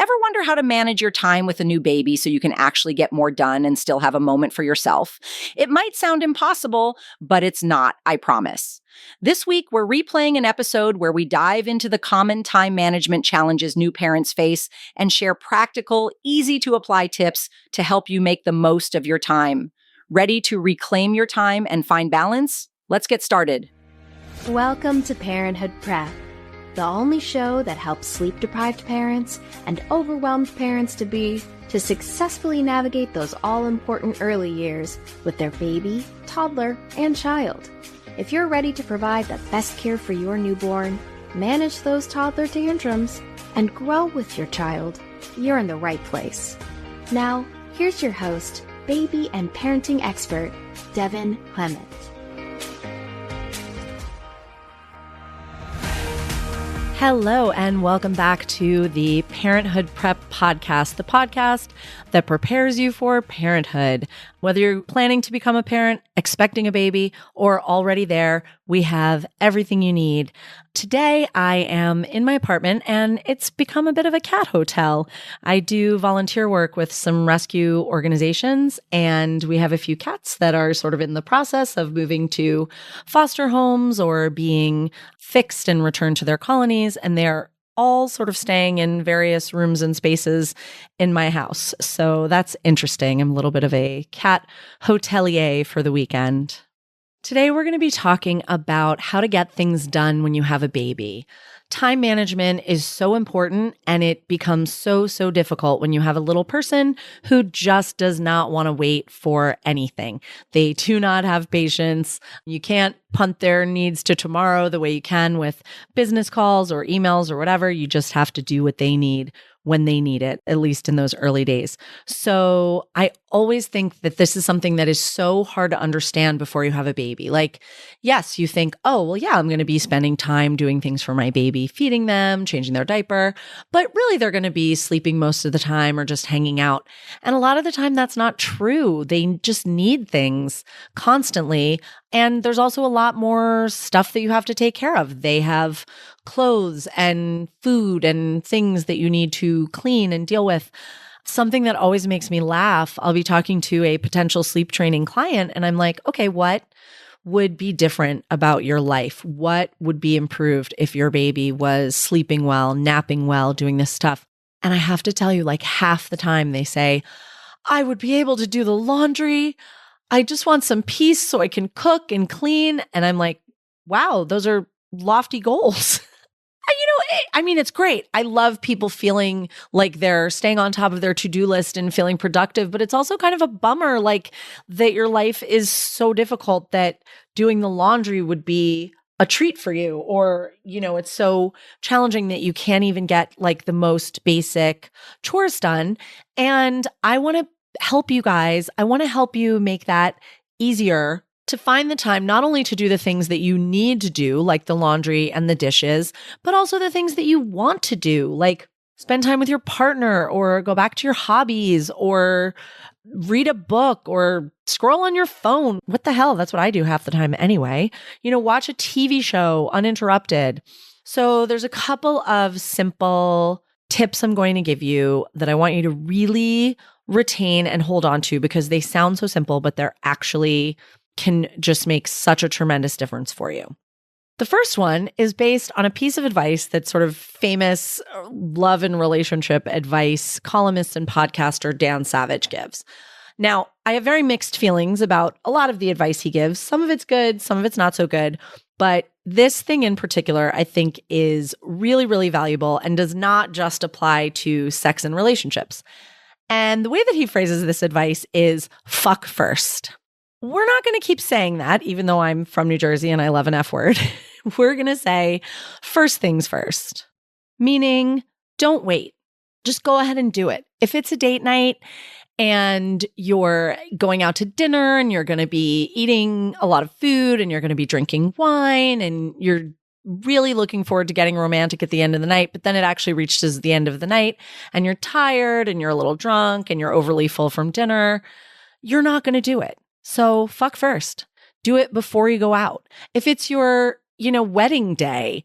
Ever wonder how to manage your time with a new baby so you can actually get more done and still have a moment for yourself? It might sound impossible, but it's not, I promise. This week, we're replaying an episode where we dive into the common time management challenges new parents face and share practical, easy to apply tips to help you make the most of your time. Ready to reclaim your time and find balance? Let's get started. Welcome to Parenthood Prep, the only show that helps sleep-deprived parents and overwhelmed parents-to-be to successfully navigate those all-important early years with their baby, toddler, and child. If you're ready to provide the best care for your newborn, manage those toddler tantrums, and grow with your child, you're in the right place. Now, here's your host, baby and parenting expert, Devin Clement. Hello, and welcome back to the Parenthood Prep Podcast, the podcast that prepares you for parenthood. Whether you're planning to become a parent, expecting a baby, or already there, we have everything you need. Today, I am in my apartment, and it's become a bit of a cat hotel. I do volunteer work with some rescue organizations, and we have a few cats that are sort of in the process of moving to foster homes or being fixed and returned to their colonies, and they're all sort of staying in various rooms and spaces in my house. So that's interesting. I'm a little bit of a cat hotelier for the weekend. Today, we're going to be talking about how to get things done when you have a baby. Time management is so important, and it becomes so difficult when you have a little person who just does not want to wait for anything. They do not have patience. You can't punt their needs to tomorrow the way you can with business calls or emails or whatever. You just have to do what they need when they need it, at least in those early days. So I always think that this is something that is so hard to understand before you have a baby. Like, yes, you think, oh, well, yeah, I'm going to be spending time doing things for my baby, feeding them, changing their diaper, but really they're going to be sleeping most of the time or just hanging out. And a lot of the time that's not true. They just need things constantly. And there's also a lot more stuff that you have to take care of. They have clothes and food and things that you need to clean and deal with. Something that always makes me laugh, I'll be talking to a potential sleep training client and I'm like, okay, what would be different about your life? What would be improved if your baby was sleeping well, napping well, doing this stuff? And I have to tell you, like half the time they say, I would be able to do the laundry. I just want some peace so I can cook and clean. And I'm like, wow, those are lofty goals. It's great. I love people feeling like they're staying on top of their to-do list and feeling productive, but it's also kind of a bummer, like that your life is so difficult that doing the laundry would be a treat for you, or, it's so challenging that you can't even get like the most basic chores done. And I want to help you guys. I want to help you make that easier to find the time not only to do the things that you need to do, like the laundry and the dishes, but also the things that you want to do, like spend time with your partner or go back to your hobbies or read a book or scroll on your phone. What the hell? That's what I do half the time anyway. Watch a TV show uninterrupted. So there's a couple of simple tips I'm going to give you that I want you to really retain and hold on to because they sound so simple, but they're actually can just make such a tremendous difference for you. The first one is based on a piece of advice that sort of famous love and relationship advice columnist and podcaster Dan Savage gives. Now, I have very mixed feelings about a lot of the advice he gives. Some of it's good, some of it's not so good, but this thing in particular, I think is really valuable and does not just apply to sex and relationships. And the way that he phrases this advice is fuck first. We're not going to keep saying that, even though I'm from New Jersey and I love an F word. We're going to say first things first, meaning don't wait. Just go ahead and do it. If it's a date night and you're going out to dinner and you're going to be eating a lot of food and you're going to be drinking wine and you're really looking forward to getting romantic at the end of the night, but then it actually reaches the end of the night and you're tired and you're a little drunk and you're overly full from dinner, you're not going to do it. So fuck first. Do it before you go out. If it's your, wedding day,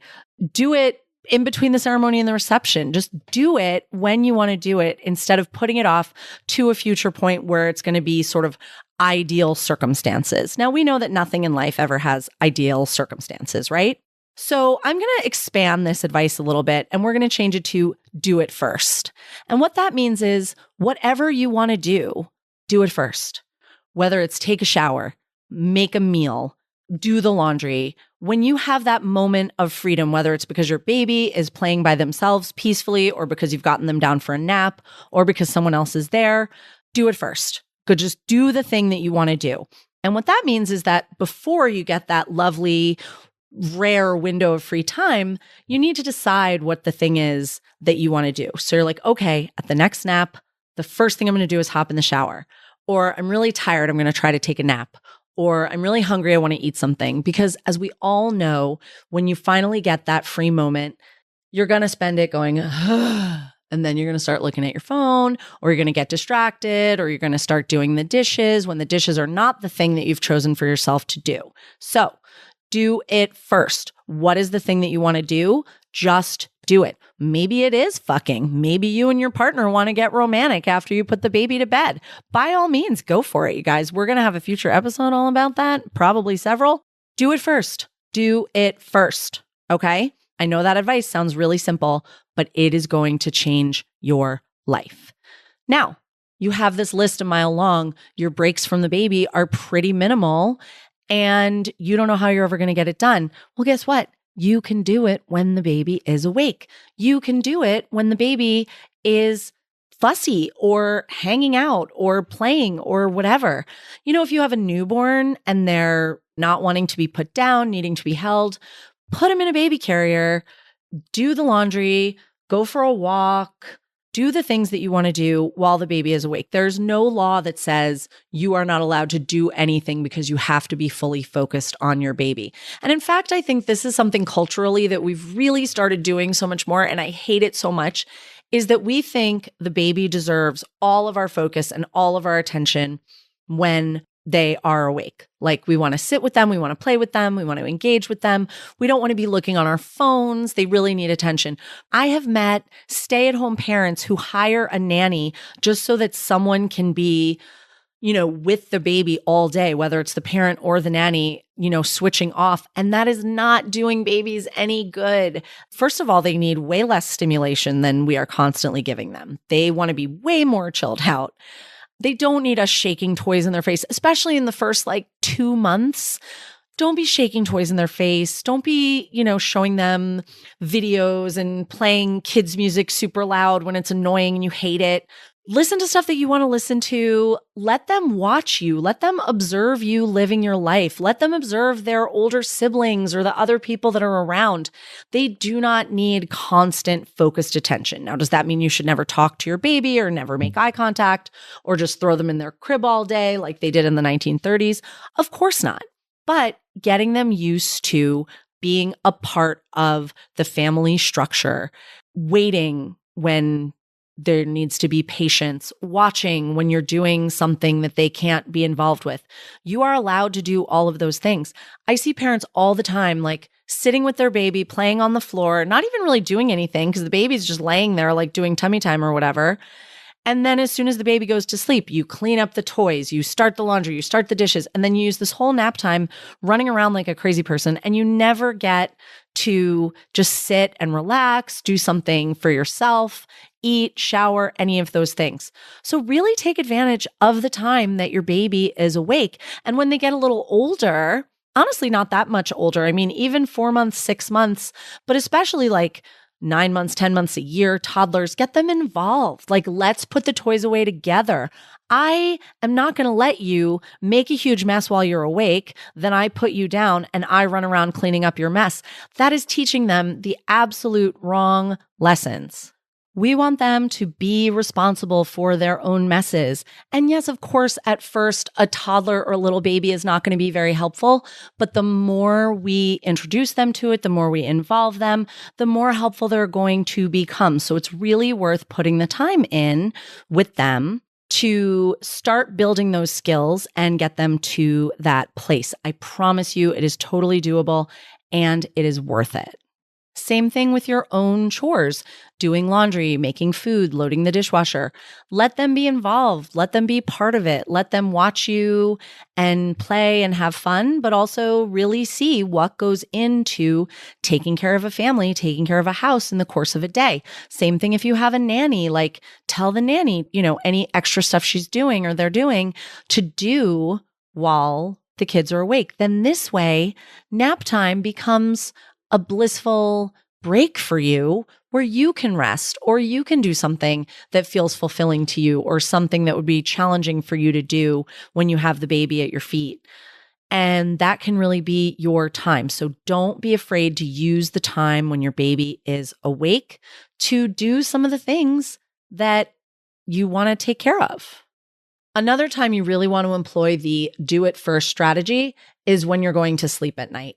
do it in between the ceremony and the reception. Just do it when you want to do it instead of putting it off to a future point where it's going to be sort of ideal circumstances. Now, we know that nothing in life ever has ideal circumstances, right? So I'm going to expand this advice a little bit, and we're going to change it to do it first. And what that means is whatever you want to do it first. Whether it's take a shower, make a meal, do the laundry. When you have that moment of freedom, whether it's because your baby is playing by themselves peacefully or because you've gotten them down for a nap or because someone else is there, do it first. Just do the thing that you want to do. And what that means is that before you get that lovely, rare window of free time, you need to decide what the thing is that you want to do. So you're like, okay, at the next nap, the first thing I'm going to do is hop in the shower. Or I'm really tired, I'm going to try to take a nap. Or I'm really hungry, I want to eat something. Because as we all know, when you finally get that free moment, you're going to spend it going, and then you're going to start looking at your phone, or you're going to get distracted, or you're going to start doing the dishes when the dishes are not the thing that you've chosen for yourself to do. So do it first. What is the thing that you want to do? Just do it. Maybe it is fucking. Maybe you and your partner want to get romantic after you put the baby to bed. By all means, go for it, you guys. We're going to have a future episode all about that, probably several. Do it first. Do it first. Okay? I know that advice sounds really simple, but it is going to change your life. Now, you have this list a mile long. Your breaks from the baby are pretty minimal, and you don't know how you're ever going to get it done. Well, guess what? You can do it when the baby is awake. You can do it when the baby is fussy or hanging out or playing or whatever. You know, if you have a newborn and they're not wanting to be put down, needing to be held, put them in a baby carrier, do the laundry, go for a walk, do the things that you want to do while the baby is awake. There's no law that says you are not allowed to do anything because you have to be fully focused on your baby. And in fact, I think this is something culturally that we've really started doing so much more, and I hate it so much, is that we think the baby deserves all of our focus and all of our attention when they are awake. Like, we want to sit with them, we want to play with them, we want to engage with them. We don't want to be looking on our phones. They really need attention. I have met stay-at-home parents who hire a nanny just so that someone can be, with the baby all day, whether it's the parent or the nanny, switching off. And that is not doing babies any good. First of all, they need way less stimulation than we are constantly giving them. They want to be way more chilled out. They don't need us shaking toys in their face, especially in the first 2 months. Don't be shaking toys in their face. Don't be, showing them videos and playing kids' music super loud when it's annoying and you hate it. Listen to stuff that you want to listen to. Let them watch you. Let them observe you living your life. Let them observe their older siblings or the other people that are around. They do not need constant focused attention. Now, does that mean you should never talk to your baby or never make eye contact or just throw them in their crib all day like they did in the 1930s? Of course not. But getting them used to being a part of the family structure, waiting when there needs to be patience, watching when you're doing something that they can't be involved with. You are allowed to do all of those things. I see parents all the time, sitting with their baby, playing on the floor, not even really doing anything because the baby's just laying there, doing tummy time or whatever. And then as soon as the baby goes to sleep, you clean up the toys, you start the laundry, you start the dishes, and then you use this whole nap time running around like a crazy person, and you never get to just sit and relax, do something for yourself, eat, shower, any of those things. So really take advantage of the time that your baby is awake. And when they get a little older, honestly, not that much older, I mean, even 4 months, 6 months, but especially 9 months, 10 months, a year, toddlers, get them involved. Let's put the toys away together. I am not going to let you make a huge mess while you're awake. Then I put you down and I run around cleaning up your mess. That is teaching them the absolute wrong lessons. We want them to be responsible for their own messes. And yes, of course, at first, a toddler or a little baby is not going to be very helpful. But the more we introduce them to it, the more we involve them, the more helpful they're going to become. So it's really worth putting the time in with them to start building those skills and get them to that place. I promise you, it is totally doable and it is worth it. Same thing with your own chores, doing laundry, making food, loading the dishwasher. Let them be involved. Let them be part of it. Let them watch you and play and have fun, but also really see what goes into taking care of a family, taking care of a house in the course of a day. Same thing if you have a nanny, like tell the nanny, any extra stuff she's doing or they're doing to do while the kids are awake. Then this way, nap time becomes a blissful break for you where you can rest or you can do something that feels fulfilling to you or something that would be challenging for you to do when you have the baby at your feet. And that can really be your time. So don't be afraid to use the time when your baby is awake to do some of the things that you want to take care of. Another time you really want to employ the do it first strategy is when you're going to sleep at night,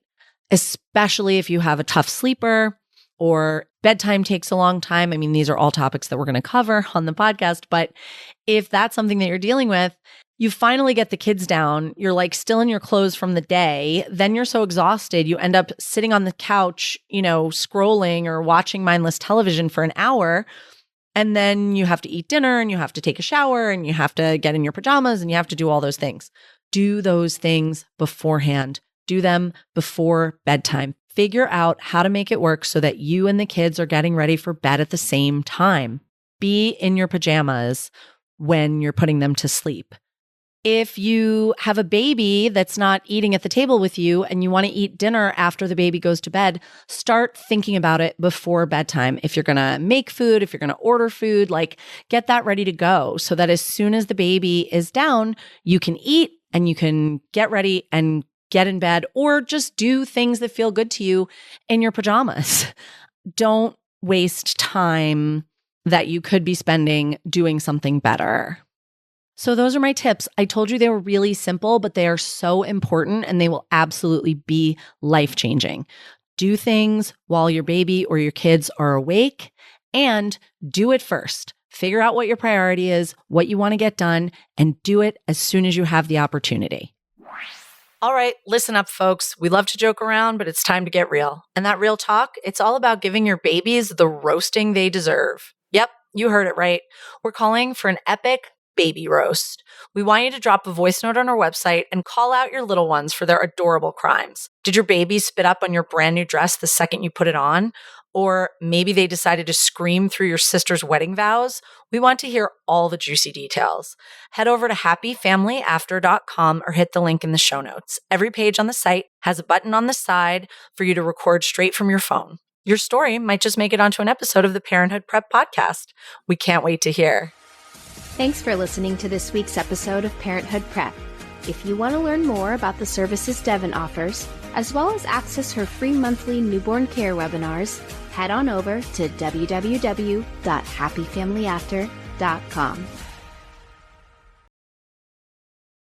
especially if you have a tough sleeper or bedtime takes a long time. I mean, these are all topics that we're going to cover on the podcast, but if that's something that you're dealing with, you finally get the kids down, you're like still in your clothes from the day, then you're so exhausted, you end up sitting on the couch, scrolling or watching mindless television for an hour. And then you have to eat dinner and you have to take a shower and you have to get in your pajamas and you have to do all those things. Do those things beforehand. Do them before bedtime. Figure out how to make it work so that you and the kids are getting ready for bed at the same time. Be in your pajamas when you're putting them to sleep. If you have a baby that's not eating at the table with you and you want to eat dinner after the baby goes to bed, start thinking about it before bedtime. If you're going to make food, if you're going to order food, get that ready to go so that as soon as the baby is down, you can eat and you can get ready and get in bed or just do things that feel good to you in your pajamas. Don't waste time that you could be spending doing something better. So those are my tips. I told you they were really simple, but they are so important and they will absolutely be life-changing. Do things while your baby or your kids are awake and do it first. Figure out what your priority is, what you want to get done, and do it as soon as you have the opportunity. All right, listen up, folks. We love to joke around, but it's time to get real. And that real talk, it's all about giving your babies the roasting they deserve. Yep, you heard it right. We're calling for an epic baby roast. We want you to drop a voice note on our website and call out your little ones for their adorable crimes. Did your baby spit up on your brand new dress the second you put it on? Or maybe they decided to scream through your sister's wedding vows? We want to hear all the juicy details. Head over to happyfamilyafter.com or hit the link in the show notes. Every page on the site has a button on the side for you to record straight from your phone. Your story might just make it onto an episode of the Parenthood Prep podcast. We can't wait to hear. Thanks for listening to this week's episode of Parenthood Prep. If you want to learn more about the services Devin offers, as well as access her free monthly newborn care webinars, head on over to www.happyfamilyafter.com.